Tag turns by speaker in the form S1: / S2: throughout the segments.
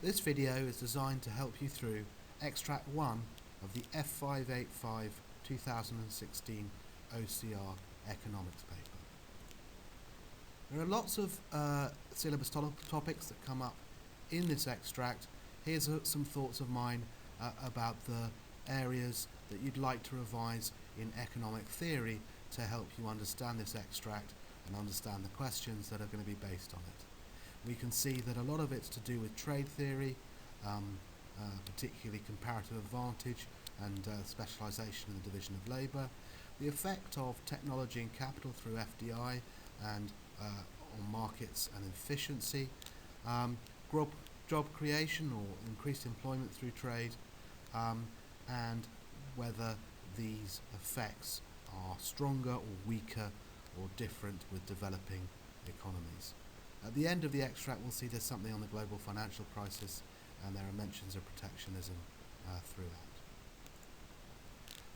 S1: This video is designed to help you through Extract 1 of the F585 2016 OCR Economics paper. There are lots of syllabus topics that come up in this extract. Here's some thoughts of mine about the areas that you'd like to revise in economic theory to help you understand this extract and understand the questions that are going to be based on it. We can see that a lot of it's to do with trade theory, particularly comparative advantage and specialisation in the division of labour, the effect of technology and capital through FDI and on markets and efficiency, job creation or increased employment through trade, and whether these effects are stronger or weaker or different with developing economies. At the end of the extract we'll see there's something on the global financial crisis and there are mentions of protectionism throughout.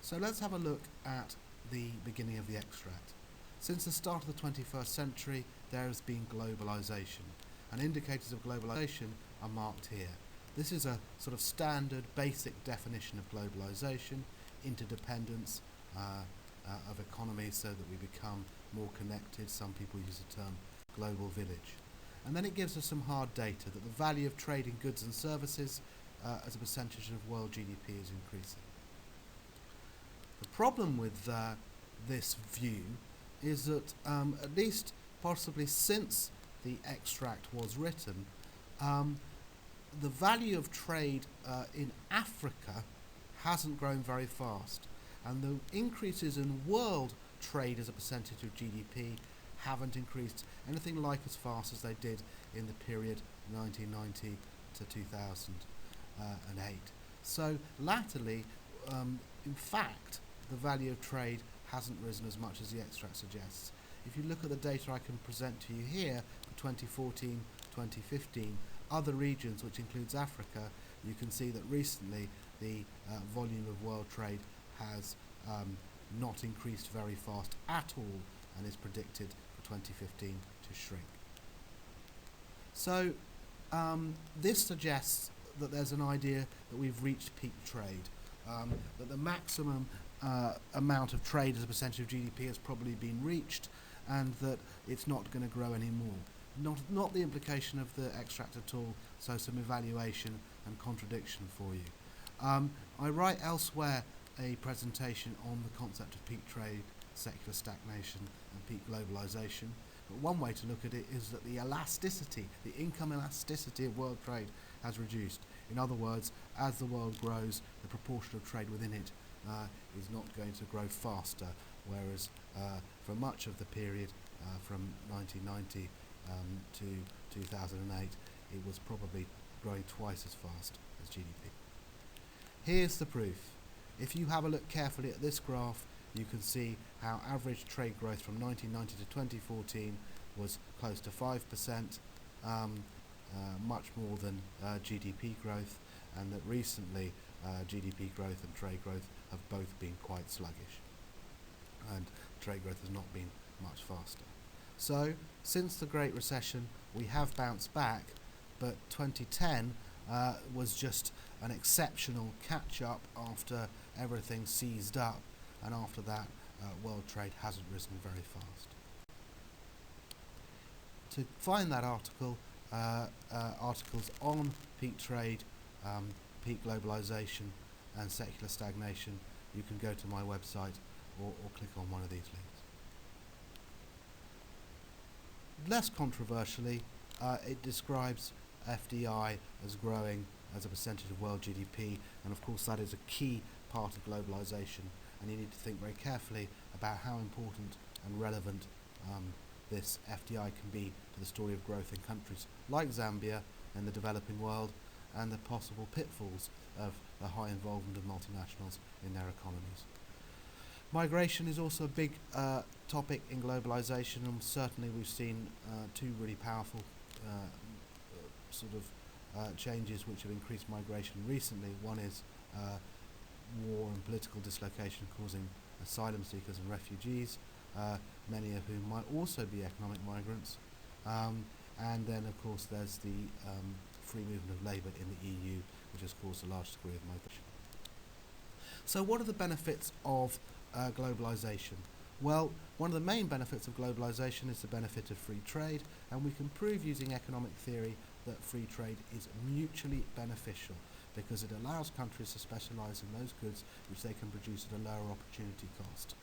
S1: So let's have a look at the beginning of the extract. Since the start of the 21st century there has been globalisation, and indicators of globalisation are marked here. This is a sort of standard basic definition of globalisation: interdependence of economies so that we become more connected. Some people use the term global village. And then it gives us some hard data that the value of trade in goods and services as a percentage of world GDP is increasing. The problem with this view is that at least possibly since the extract was written, the value of trade in Africa hasn't grown very fast, and the increases in world trade as a percentage of GDP haven't increased anything like as fast as they did in the period 1990 to 2008. So latterly, in fact, the value of trade hasn't risen as much as the extract suggests. If you look at the data I can present to you here for 2014-2015, other regions, which includes Africa, you can see that recently the volume of world trade has not increased very fast at all and is predicted for 2015 to shrink. So this suggests that there's an idea that we've reached peak trade, that the maximum amount of trade as a percentage of GDP has probably been reached, and that it's not going to grow anymore. Not the implication of the extract at all, so some evaluation and contradiction for you. I write elsewhere a presentation on the concept of peak trade, secular stagnation and peak globalisation. But one way to look at it is that the elasticity, the income elasticity of world trade has reduced. In other words, as the world grows, the proportion of trade within it is not going to grow faster, whereas for much of the period from 1990 to 2008, it was probably growing twice as fast as GDP. Here's the proof. If you have a look carefully at this graph, you can see how average trade growth from 1990 to 2014 was close to 5%, much more than GDP growth, and that recently GDP growth and trade growth have both been quite sluggish, and trade growth has not been much faster. So since the Great Recession we have bounced back, but 2010 was just an exceptional catch-up after everything seized up, and after that world trade hasn't risen very fast. To find that article, articles on peak trade, peak globalisation and secular stagnation, you can go to my website or click on one of these links. Less controversially, it describes FDI as growing as a percentage of world GDP, and of course that is a key part of globalisation, and you need to think very carefully about how important and relevant this FDI can be to the story of growth in countries like Zambia and the developing world, and the possible pitfalls of the high involvement of multinationals in their economies. Migration is also a big topic in globalisation, and certainly we've seen two really powerful changes which have increased migration recently. One is war and political dislocation causing asylum seekers and refugees, many of whom might also be economic migrants, and then of course there's the free movement of labour in the EU, which has caused a large degree of migration. So what are the benefits of globalisation? Well, one of the main benefits of globalisation is the benefit of free trade, and we can prove using economic theory that free trade is mutually beneficial because it allows countries to specialise in those goods which they can produce at a lower opportunity cost,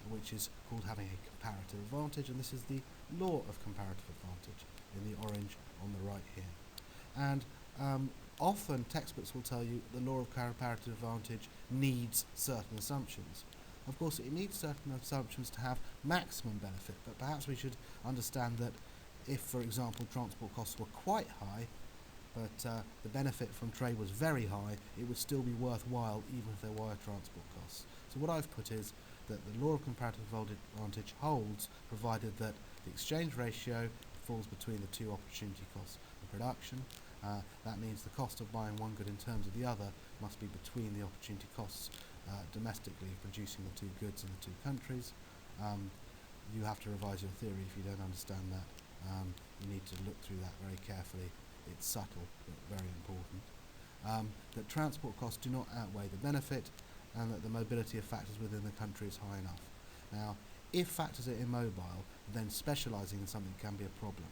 S1: which is called having a comparative advantage, and this is the law of comparative advantage in the orange on the right here. And often textbooks will tell you the law of comparative advantage needs certain assumptions. Of course, it needs certain assumptions to have maximum benefit, but perhaps we should understand that if, for example, transport costs were quite high, but the benefit from trade was very high, it would still be worthwhile even if there were transport costs. So what I've put is that the law of comparative advantage holds provided that the exchange ratio falls between the two opportunity costs of production. That means the cost of buying one good in terms of the other must be between the opportunity costs domestically of producing the two goods in the two countries. You have to revise your theory if you don't understand that. You need to look through that very carefully. It's subtle but very important. That transport costs do not outweigh the benefit, and that the mobility of factors within the country is high enough. Now, if factors are immobile, then specialising in something can be a problem.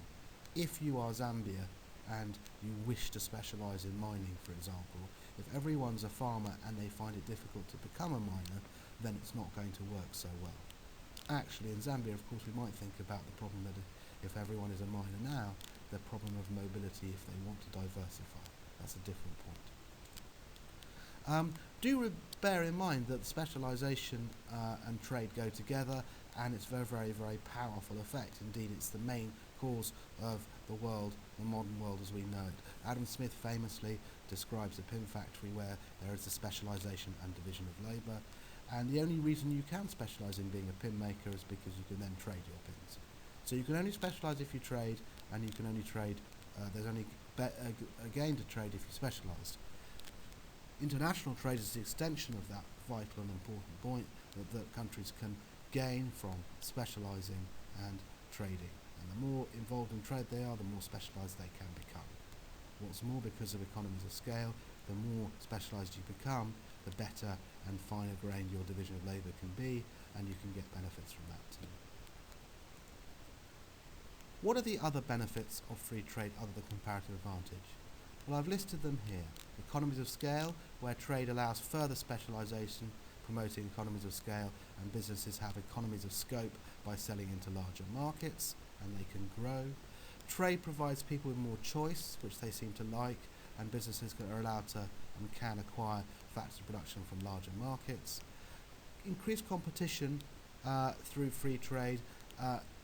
S1: If you are Zambia and you wish to specialise in mining, for example, if everyone's a farmer and they find it difficult to become a miner, then it's not going to work so well. Actually, in Zambia, of course, we might think about the problem that if everyone is a miner now, the problem of mobility if they want to diversify. That's a different point. Bear in mind that specialisation and trade go together, and it's very, very, very powerful effect. Indeed, it's the main cause of the world, the modern world as we know it. Adam Smith famously describes a pin factory where there is a specialisation and division of labour, and the only reason you can specialise in being a pin maker is because you can then trade your pins. So you can only specialise if you trade, and you can only trade, there's only a gain to trade if you specialised. International trade is the extension of that vital and important point that countries can gain from specialising and trading. And the more involved in trade they are, the more specialised they can become. What's more, because of economies of scale, the more specialised you become, the better and finer grained your division of labour can be, and you can get benefits from that too. What are the other benefits of free trade other than comparative advantage? Well, I've listed them here. Economies of scale, where trade allows further specialisation, promoting economies of scale, and businesses have economies of scope by selling into larger markets, and they can grow. Trade provides people with more choice, which they seem to like, and businesses are allowed to and can acquire factors of production from larger markets. Increased competition through free trade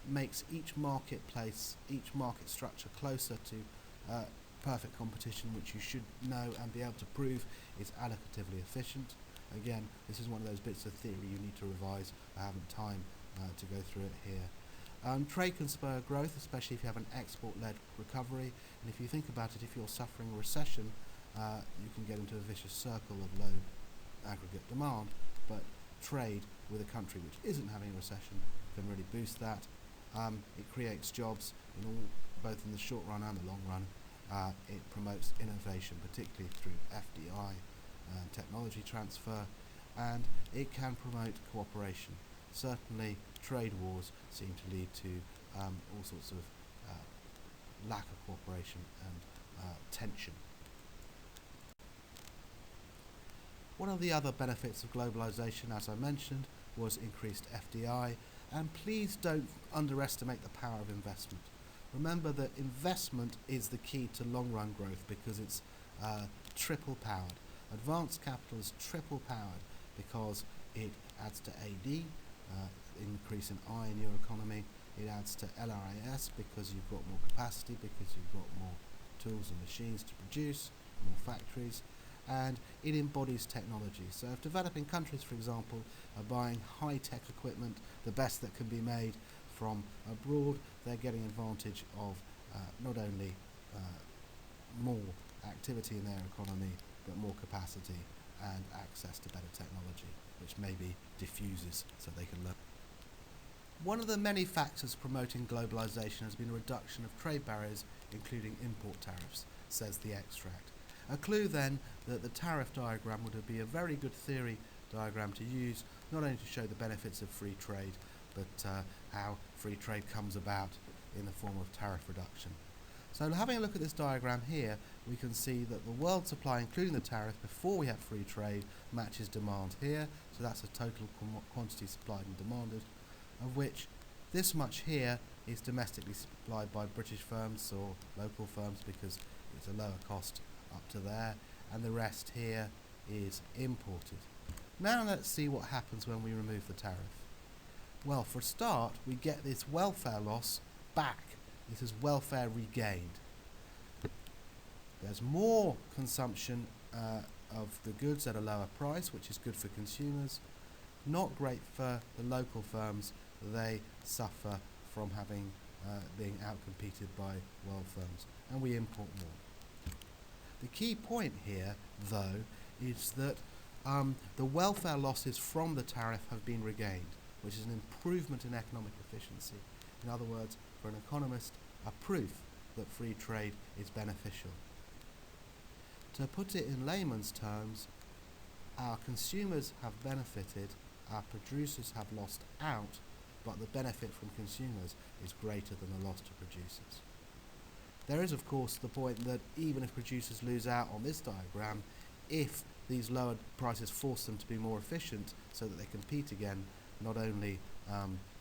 S1: makes each marketplace, each market structure closer to perfect competition, which you should know and be able to prove is allocatively efficient. Again, this is one of those bits of theory you need to revise. I haven't time to go through it here. Trade can spur growth, especially if you have an export-led recovery, and if you think about it, if you're suffering a recession, you can get into a vicious circle of low aggregate demand, but trade with a country which isn't having a recession can really boost that. It creates jobs in both in the short run and the long run. It promotes innovation, particularly through FDI and technology transfer, and it can promote cooperation. Certainly, trade wars seem to lead to all sorts of lack of cooperation and tension. One of the other benefits of globalisation, as I mentioned, was increased FDI, and please don't underestimate the power of investment. Remember that investment is the key to long-run growth because it's triple powered. Advanced capital is triple powered because it adds to AD, increase in I in your economy. It adds to LRIS because you've got more capacity, because you've got more tools and machines to produce, more factories, and it embodies technology. So if developing countries, for example, are buying high-tech equipment, the best that can be made from abroad, they're getting advantage of not only more activity in their economy, but more capacity and access to better technology, which maybe diffuses so they can learn. One of the many factors promoting globalisation has been a reduction of trade barriers, including import tariffs. says the extract. A clue then that the tariff diagram would be a very good theory diagram to use, not only to show the benefits of free trade, but how free trade comes about in the form of tariff reduction. So having a look at this diagram here, we can see that the world supply, including the tariff, before we have free trade, matches demand here. So that's a total quantity supplied and demanded, of which this much here is domestically supplied by British firms or local firms because it's a lower cost up to there, and the rest here is imported. Now let's see what happens when we remove the tariff. Well, for a start, we get this welfare loss back. This is welfare regained. There's more consumption of the goods at a lower price, which is good for consumers. Not great for the local firms. They suffer from having being outcompeted by world firms, and we import more. The key point here, though, is that the welfare losses from the tariff have been regained, which is an improvement in economic efficiency. In other words, for an economist, a proof that free trade is beneficial. To put it in layman's terms, our consumers have benefited, our producers have lost out, but the benefit from consumers is greater than the loss to producers. There is, of course, the point that even if producers lose out on this diagram, if these lowered prices force them to be more efficient so that they compete again, not only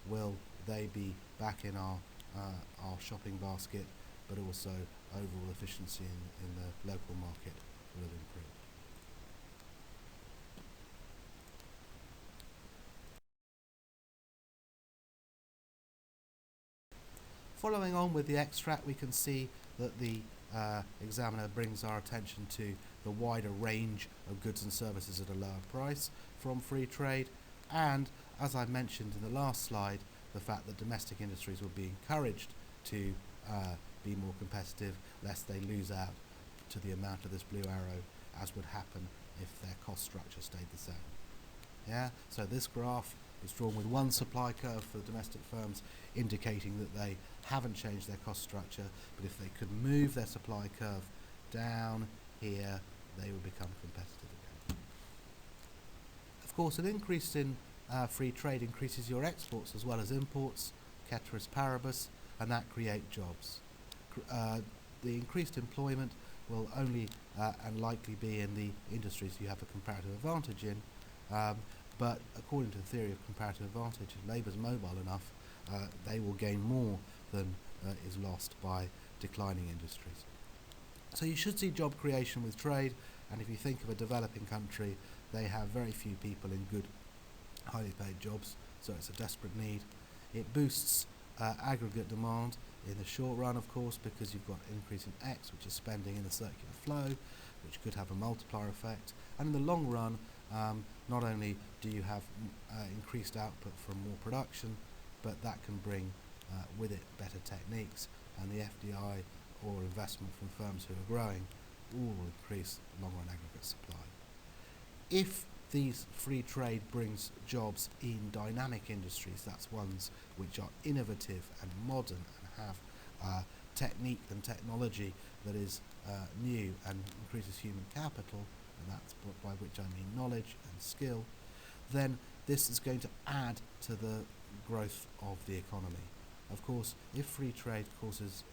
S1: will they be back in our shopping basket, but also overall efficiency in the local market will have improved. Following on with the extract, we can see that the examiner brings our attention to the wider range of goods and services at a lower price from free trade, and as I mentioned in the last slide, the fact that domestic industries will be encouraged to be more competitive lest they lose out to the amount of this blue arrow, as would happen if their cost structure stayed the same. Yeah, so this graph is drawn with one supply curve for domestic firms, indicating that they haven't changed their cost structure, but if they could move their supply curve down here, they would become competitive again. Of course, an increase in free trade increases your exports as well as imports, ceteris paribus, and that creates jobs. The increased employment will only and likely be in the industries you have a comparative advantage in, but according to the theory of comparative advantage, if labour's mobile enough, they will gain more than is lost by declining industries. So you should see job creation with trade, and if you think of a developing country, they have very few people in good, highly paid jobs, so it's a desperate need. It boosts aggregate demand in the short run, of course, because you've got an increase in X, which is spending in the circular flow, which could have a multiplier effect, and in the long run, not only do you have increased output from more production, but that can bring with it better techniques, and the FDI or investment from firms who are growing will increase long-run aggregate supply. If these free trade brings jobs in dynamic industries, that's ones which are innovative and modern and have technique and technology that is new and increases human capital, and that's by which I mean knowledge and skill, then this is going to add to the growth of the economy. Of course, if free trade causes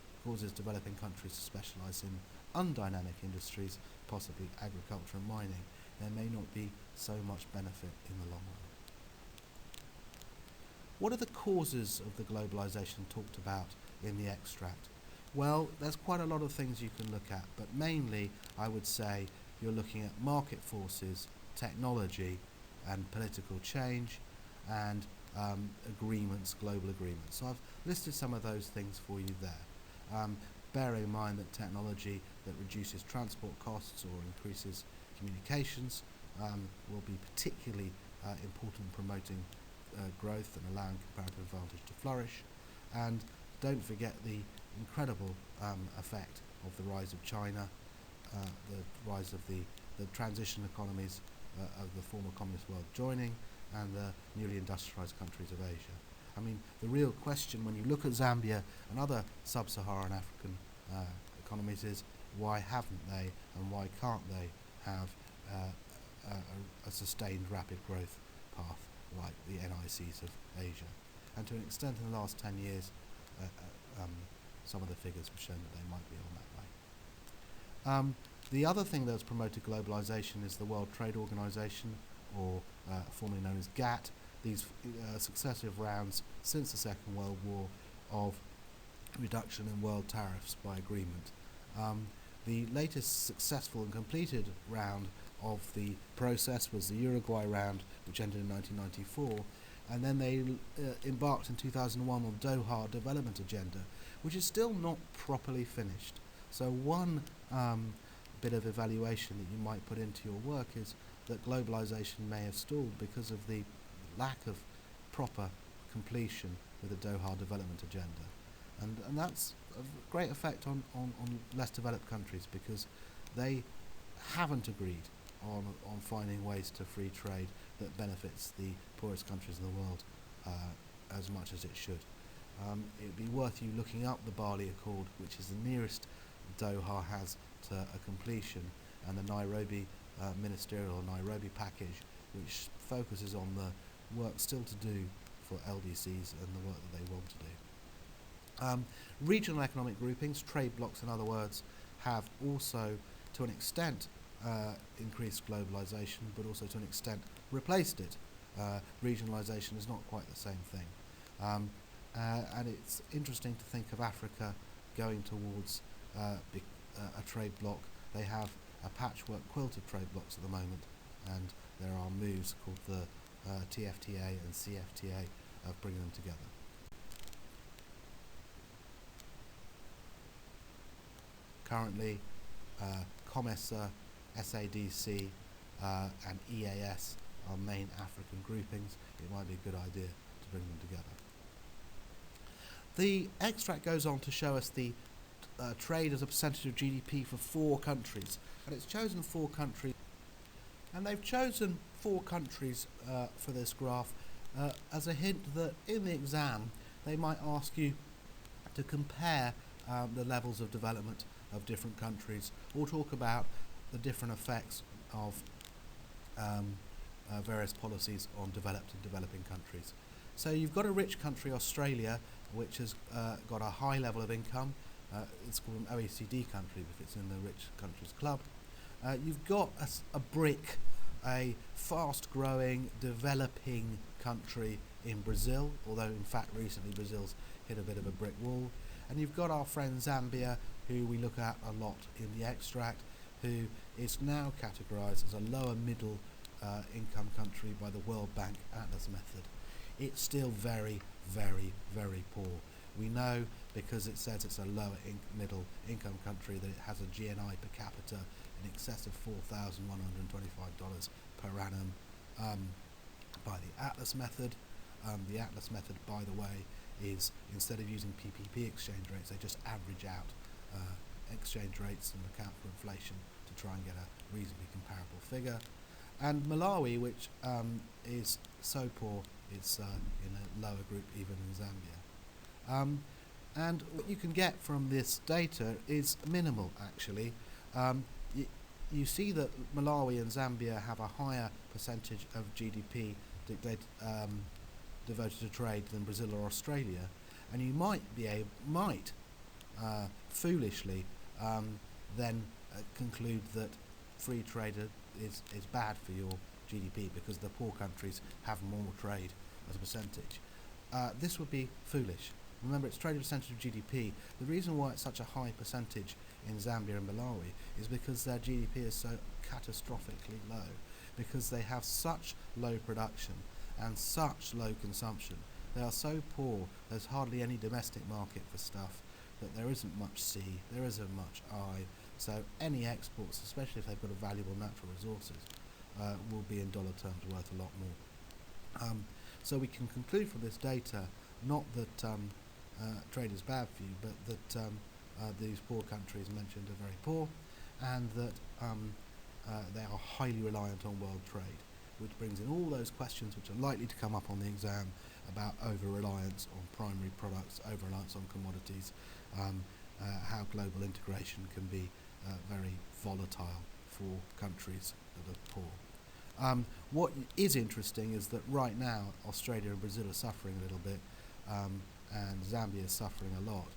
S1: developing countries to specialise in undynamic industries, possibly agriculture and mining, there may not be so much benefit in the long run. What are the causes of the globalisation talked about in the extract? Well, there's quite a lot of things you can look at, but mainly I would say you're looking at market forces, technology and political change, and agreements, global agreements. So I've listed some of those things for you there. Bear in mind that technology that reduces transport costs or increases communications will be particularly important in promoting growth and allowing comparative advantage to flourish. And don't forget the incredible effect of the rise of China, the rise of the transition economies of the former communist world joining, and the newly industrialized countries of Asia. I mean, the real question when you look at Zambia and other sub-Saharan African economies is why haven't they and why can't they have a sustained rapid growth path like the NICs of Asia. And to an extent in the last 10 years, some of the figures have shown that they might be on that way. The other thing that's promoted globalization is the World Trade Organization, or formerly known as GATT. These successive rounds since the Second World War of reduction in world tariffs by agreement. The latest successful and completed round of the process was the Uruguay round, which ended in 1994, and then they embarked in 2001 on the Doha Development Agenda, which is still not properly finished. So one bit of evaluation that you might put into your work is that globalization may have stalled because of the lack of proper completion with the Doha Development Agenda. And that's a great effect on less developed countries, because they haven't agreed on finding ways to free trade that benefits the poorest countries in the world as much as it should. It would be worth you looking up the Bali Accord, which is the nearest Doha has to a completion, and the Nairobi ministerial Nairobi package, which focuses on the work still to do for LDCs and the work that they want to do. Regional economic groupings, trade blocs in other words, have also to an extent increased globalization, but also to an extent replaced it. Regionalization is not quite the same thing. And it's interesting to think of Africa going towards a trade bloc. They have a patchwork quilt of trade blocs at the moment, and there are moves called the TFTA and CFTA of bringing them together. Currently, COMESA, SADC and EAS are main African groupings. It might be a good idea to bring them together. The extract goes on to show us the trade as a percentage of GDP for 4 countries, and it's chosen 4 countries, and they've chosen 4 countries for this graph as a hint that in the exam they might ask you to compare the levels of development of different countries, or talk about the different effects of various policies on developed and developing countries. So you've got a rich country, Australia, which has got a high level of income. It's called an OECD country if it's in the rich countries club. You've got a BRIC, a fast-growing, developing country in Brazil, although in fact recently Brazil's hit a bit of a brick wall. And you've got our friend Zambia, who we look at a lot in the extract, who is now categorised as a lower middle income country by the World Bank Atlas method. It's still very, very, very poor. We know, because it says it's a lower middle income country, that it has a GNI per capita in excess of $4,125 per annum by the Atlas method. The Atlas method, by the way, is, instead of using PPP exchange rates, they just average out exchange rates and account for inflation to try and get a reasonably comparable figure. And Malawi, which is so poor, it's in a lower group even in Zambia. And what you can get from this data is minimal, actually. You see that Malawi and Zambia have a higher percentage of GDP devoted to trade than Brazil or Australia, and you might foolishly then conclude that free trade is bad for your GDP because the poor countries have more trade as a percentage. This would be foolish. Remember, it's trade percentage of GDP. The reason why it's such a high percentage in Zambia and Malawi is because their GDP is so catastrophically low, because they have such low production and such low consumption. They are so poor, there's hardly any domestic market for stuff, that there isn't much C, there isn't much I, so any exports, especially if they've got a valuable natural resources, will be in dollar terms worth a lot more. So we can conclude from this data, not that trade is bad for you, but that these poor countries mentioned are very poor, and that they are highly reliant on world trade, which brings in all those questions which are likely to come up on the exam about over-reliance on primary products, over-reliance on commodities, how global integration can be very volatile for countries that are poor. What is interesting is that right now Australia and Brazil are suffering a little bit, and Zambia is suffering a lot.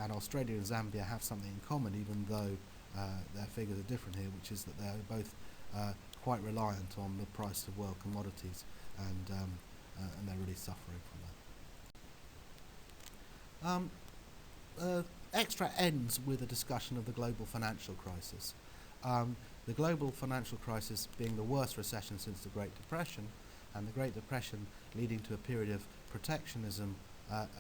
S1: And Australia and Zambia have something in common, even though their figures are different here, which is that they're both quite reliant on the price of world commodities, and they're really suffering from that. Extract ends with a discussion of the global financial crisis. The global financial crisis being the worst recession since the Great Depression, and the Great Depression leading to a period of protectionism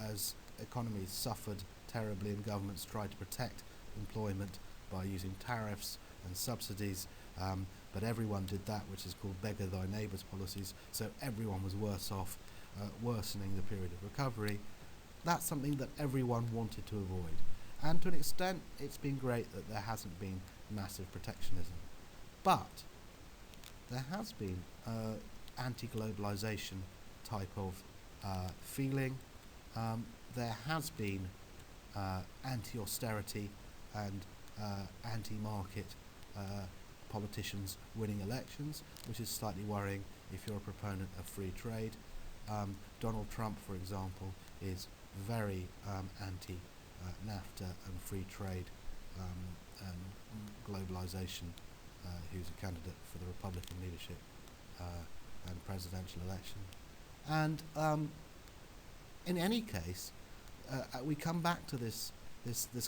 S1: as economies suffered terribly and governments tried to protect employment by using tariffs and subsidies, but everyone did that, which is called beggar thy neighbours policies, so everyone was worse off, worsening the period of recovery. That's something that everyone wanted to avoid, and to an extent it's been great that there hasn't been massive protectionism, but there has been anti-globalisation type of feeling. There has been anti-austerity and anti-market politicians winning elections, which is slightly worrying if you're a proponent of free trade. Donald Trump, for example, is very anti-NAFTA and free trade and globalisation, who's a candidate for the Republican leadership and presidential election. And in any case, we come back to this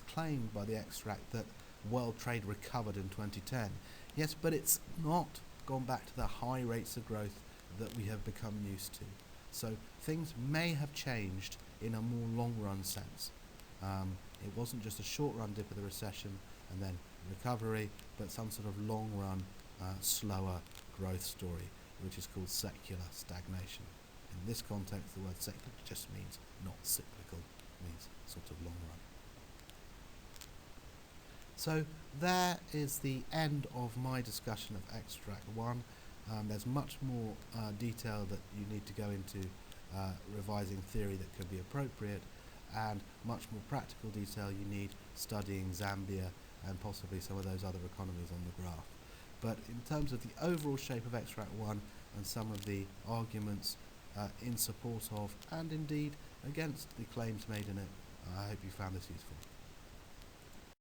S1: claim by the extract that world trade recovered in 2010. Yes, but it's not gone back to the high rates of growth that we have become used to. So things may have changed in a more long-run sense. It wasn't just a short-run dip of the recession and then recovery, but some sort of long-run, slower growth story, which is called secular stagnation. In this context, the word secular just means not cyclical, it means sort of long run. So there is the end of my discussion of extract 1. There's much more detail that you need to go into revising theory that could be appropriate, and much more practical detail you need studying Zambia and possibly some of those other economies on the graph. But in terms of the overall shape of extract 1 and some of the arguments in support of and indeed against the claims made in it, I hope you found this useful.